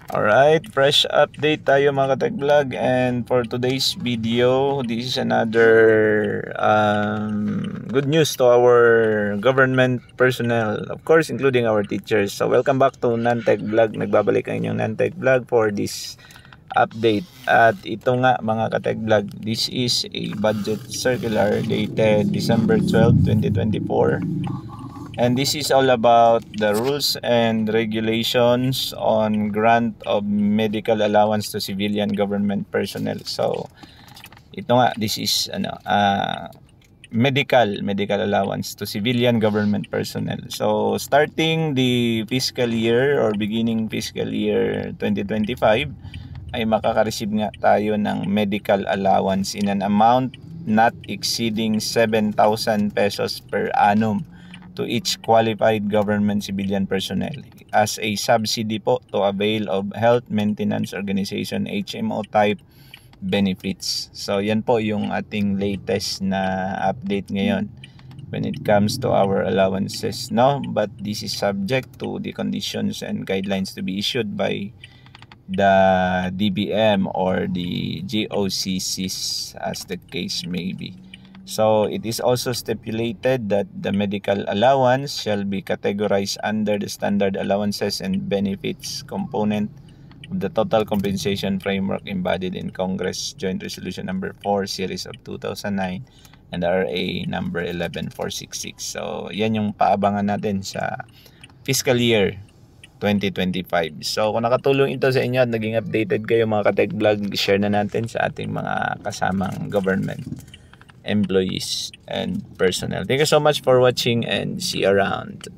Alright, fresh update tayo mga ka-tech vlog, and for today's video, this is another good news to our government personnel, of course including our teachers. So welcome back to Nantech Vlog. Nagbabalik ang inyong Nantech Vlog for this update. At ito nga mga ka-tech vlog, this is a budget circular dated December 12, 2024. And this is all about the rules and regulations on grant of medical allowance to civilian government personnel. So, ito nga, this is medical allowance to civilian government personnel. So, starting the fiscal year or beginning fiscal year 2025, ay makaka-receive nga tayo ng medical allowance in an amount not exceeding 7,000 pesos per annum to each qualified government civilian personnel as a subsidy po to avail of Health Maintenance Organization HMO type benefits. So yan po yung ating latest na update ngayon when it comes to our allowances, no? But this is subject to the conditions and guidelines to be issued by the DBM or the GOCCs, as the case may be. So it is also stipulated that the medical allowance shall be categorized under the standard allowances and benefits component of the total compensation framework embodied in Congress Joint Resolution number 4 series of 2009 and RA number 11466. So yan yung paabangan natin sa fiscal year 2025. So kung nakatulong ito sa inyo at naging updated kayo mga ka-tech vlog, share na natin sa ating mga kasamang government employees and personnel. Thank you so much for watching and see you around.